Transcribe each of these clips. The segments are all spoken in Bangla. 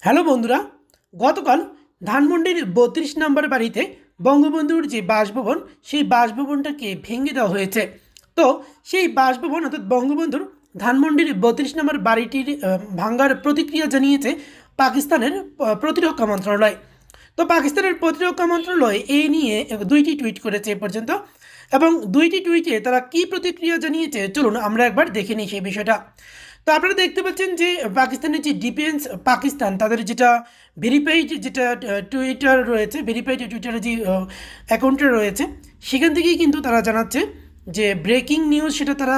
হ্যালো বন্ধুরা, গতকাল ধানমন্ডির ৩২ নম্বর বাড়িতে বঙ্গবন্ধুর যে বাসভবন সেই বাসভবনটাকে ভেঙে দেওয়া হয়েছে। তো সেই বাসভবন অর্থাৎ বঙ্গবন্ধুর ধানমন্ডির ৩২ নম্বর বাড়িটির ভাঙ্গার প্রতিক্রিয়া জানিয়েছে পাকিস্তানের প্রতিরক্ষা মন্ত্রণালয়। তো পাকিস্তানের প্রতিরক্ষা মন্ত্রণালয় এই নিয়ে দুইটি টুইট করেছে এ পর্যন্ত, এবং দুইটি টুইটে তারা কী প্রতিক্রিয়া জানিয়েছে চলুন আমরা একবার দেখে নিই সেই বিষয়টা। তো আপনারা দেখতে পাচ্ছেন যে পাকিস্তানের যে ডিফেন্স পাকিস্তান তাদের যেটা ভেরিফাইড যেটা টুইটার রয়েছে, ভেরিফাইড টুইটারের যে অ্যাকাউন্টে রয়েছে, সেখান থেকেই কিন্তু তারা জানাচ্ছে যে ব্রেকিং নিউজ সেটা তারা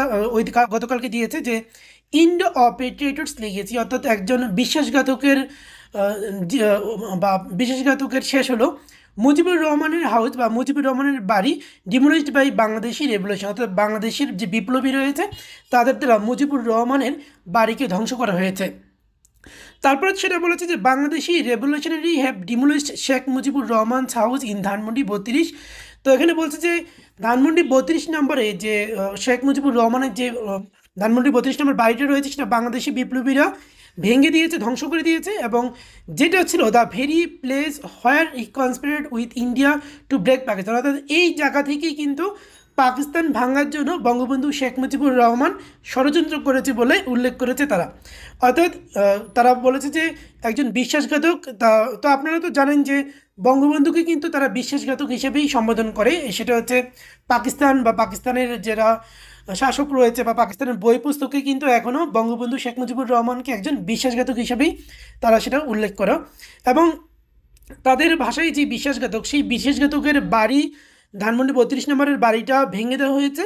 গতকালকে দিয়েছে যে ইন্ডো অপারেটর্স লিখেছি, অর্থাৎ একজন বিশ্বাসঘাতকের বা বিশ্বাসঘাতকের শেষ হলো। মুজিবুর রহমানের হাউস বা মুজিবুর রহমানের বাড়ি ডিমোলিশড বাই বাংলাদেশি রেভলিউশন, অর্থাৎ বাংলাদেশের যে বিপ্লবী রয়েছে তাদের দ্বারা মুজিবুর রহমানের বাড়িকে ধ্বংস করা হয়েছে। তারপরে সেটা বলেছে যে Bangladeshi revolutionary have demolished Sheikh Mujibur Rahman's house in Dhanmondi ৩২। তো এখানে বলছে যে ধানমন্ডি ৩২ নম্বরে যে শেখ মুজিবুর রহমানের যে ধানমন্ডি ৩২ নম্বর বাড়িটা রয়েছে সেটা বাংলাদেশি বিপ্লবীরা ভেঙে দিয়েছে, ধ্বংস করে দিয়েছে, এবং যেটা ছিল the very place where he conspired with India to break Pakistan, অর্থাৎ এই জায়গা থেকেই কিন্তু পাকিস্তান ভাঙার জন্য বঙ্গবন্ধু শেখ মুজিবুর রহমান ষড়যন্ত্র করেছে বলে উল্লেখ করেছে তারা। অর্থাৎ তারা বলেছে যে একজন বিশ্বাসঘাতক। তো আপনারা তো জানেন যে বঙ্গবন্ধুকে কিন্তু তারা বিশ্বাসঘাতক হিসেবেই সম্বোধন করে, সেটা হচ্ছে পাকিস্তান বা পাকিস্তানের যারা শাসক রয়েছে বা পাকিস্তানের বই পুস্তকে কিন্তু এখনও বঙ্গবন্ধু শেখ মুজিবুর রহমানকে একজন বিশ্বাসঘাতক হিসেবেই তারা সেটা উল্লেখ করে। এবং তাদের ভাষায় যে বিশ্বাসঘাতক, সেই বিশ্বাসঘাতকের বাড়ি ধানমন্ডি ৩২ নম্বরের বাড়িটা ভেঙে দেওয়া হয়েছে,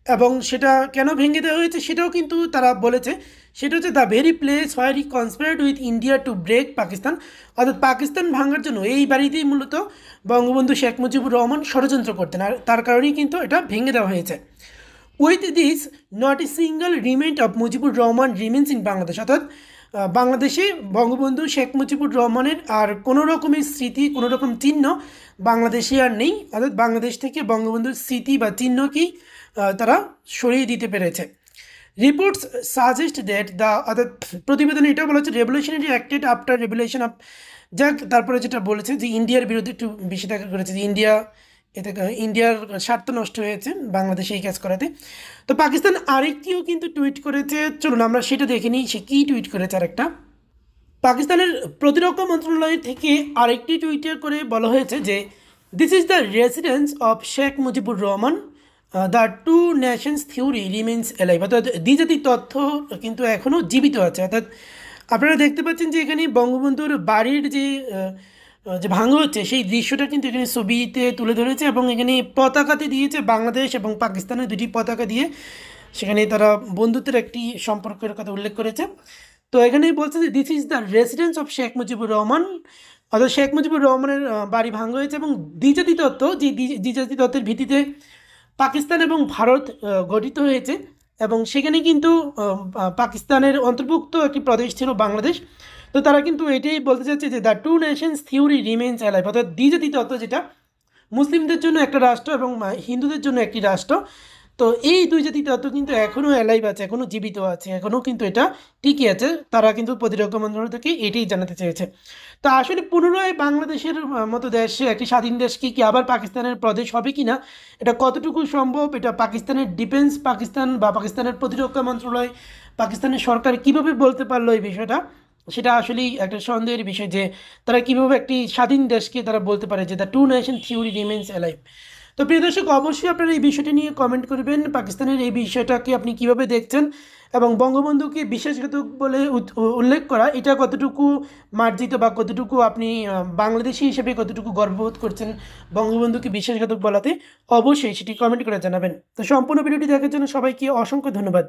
এবং সেটা কেন ভেঙে দেওয়া হয়েছে সেটাও কিন্তু তারা বলেছে। সেটা হচ্ছে the very place where he conspired with India to break Pakistan, অর্থাৎ পাকিস্তান ভাঙার জন্য এই বাড়িতেই মূলত বঙ্গবন্ধু শেখ মুজিবুর রহমান ষড়যন্ত্র করতেন, আর তার কারণেই কিন্তু এটা ভেঙে দেওয়া হয়েছে। With this not a single remnant of Mujibur Rahman remains in Bangladesh, অর্থাৎ বাংলাদেশে বঙ্গবন্ধু শেখ মুজিবুর রহমানের আর কোনো রকমের স্মৃতি, কোনো রকম চিহ্ন বাংলাদেশে আর নেই, অর্থাৎ বাংলাদেশ থেকে বঙ্গবন্ধুর স্মৃতি বা চিহ্নকেই তারা সরিয়ে দিতে পেরেছে। রিপোর্টস সাজেস্ট দ্যাট অর্থাৎ প্রতিবেদনে এটাও বলা হচ্ছে revolutionary acted after revolution of, যাক তারপরে যেটা বলেছে যে ইন্ডিয়ার বিরুদ্ধে একটু বেশি দেখা করেছে যে ইন্ডিয়ার স্বার্থ নষ্ট হয়েছে বাংলাদেশে এই কাজ করাতে। তো পাকিস্তান আরেকটিও কিন্তু টুইট করেছে, চলুন আমরা সেটা দেখে নিই সে কী টুইট করেছে। আরেকটা পাকিস্তানের প্রতিরক্ষা মন্ত্রণালয় থেকে আরেকটি টুইটে করে বলা হয়েছে যে this is the residence of Sheikh Mujibur Rahman, the two nations theory remains alive, অর্থাৎ দ্বিজাতি তথ্য কিন্তু এখনও জীবিত আছে। অর্থাৎ আপনারা দেখতে পাচ্ছেন যে এখানে বঙ্গবন্ধুর বাড়ির যে যে ভাঙা হচ্ছে সেই দৃশ্যটা কিন্তু এখানে ছবিতে তুলে ধরেছে, এবং এখানে পতাকাতে দিয়েছে বাংলাদেশ এবং পাকিস্তানের দুটি পতাকা দিয়ে সেখানে তারা বন্ধুত্বের একটি সম্পর্কের কথা উল্লেখ করেছে। তো এখানে বলছে যে this is the residence of Sheikh Mujibur Rahman, অর্থাৎ শেখ মুজিবুর রহমানের বাড়ি ভাঙা হয়েছে, এবং দ্বিজাতি তত্ত্ব যে দ্বিজাতি তত্ত্বের ভিত্তিতে পাকিস্তান এবং ভারত গঠিত হয়েছে, এবং সেখানে কিন্তু পাকিস্তানের অন্তর্ভুক্ত একটি প্রদেশ ছিল বাংলাদেশ। তো তারা কিন্তু এটাই বলতে চাচ্ছে যে the two nations theory remains alive, অর্থাৎ দ্বিজাতি তত্ত্ব যেটা মুসলিমদের জন্য একটা রাষ্ট্র এবং হিন্দুদের জন্য একটি রাষ্ট্র, তো এই দুই জাতি তত্ত্ব কিন্তু এখনও অ্যালাইভ আছে, এখনও জীবিত আছে, এখনও কিন্তু এটা টিকে আছে। তারা কিন্তু প্রতিরক্ষা মন্ত্রণালয় থেকে এটাই জানাতে চেয়েছে। তো আসলে পুনরায় বাংলাদেশের মতো দেশে একটি স্বাধীন দেশ কি আবার পাকিস্তানের প্রদেশ হবে কি না, এটা কতটুকু সম্ভব, এটা পাকিস্তানের ডিফেন্স পাকিস্তান বা পাকিস্তানের প্রতিরক্ষা মন্ত্রণালয়, পাকিস্তানের সরকার কীভাবে বলতে পারলো এই বিষয়টা, সেটা আসলেই একটা সন্দেহের বিষয় যে তারা কীভাবে একটি স্বাধীন দেশকে তারা বলতে পারে যে the two nation theory remains alive. তো প্রিয় দর্শক, অবশ্যই আপনারা এই বিষয়টি নিয়ে কমেন্ট করবেন, পাকিস্তানের এই বিষয়টাকে আপনি কিভাবে দেখছেন, এবং বঙ্গবন্ধুকে বিশ্বাসঘাতক বলে উল্লেখ করা এটা কতটুকু মার্জিত বা কতটুকু আপনি বাংলাদেশি হিসেবে কতটুকু গর্ববোধ করছেন বঙ্গবন্ধুকে বিশ্বাসঘাতক বলাতে, অবশ্যই সেটি কমেন্ট করে জানাবেন। তো সম্পূর্ণ ভিডিওটি দেখার জন্য সবাইকে অসংখ্য ধন্যবাদ।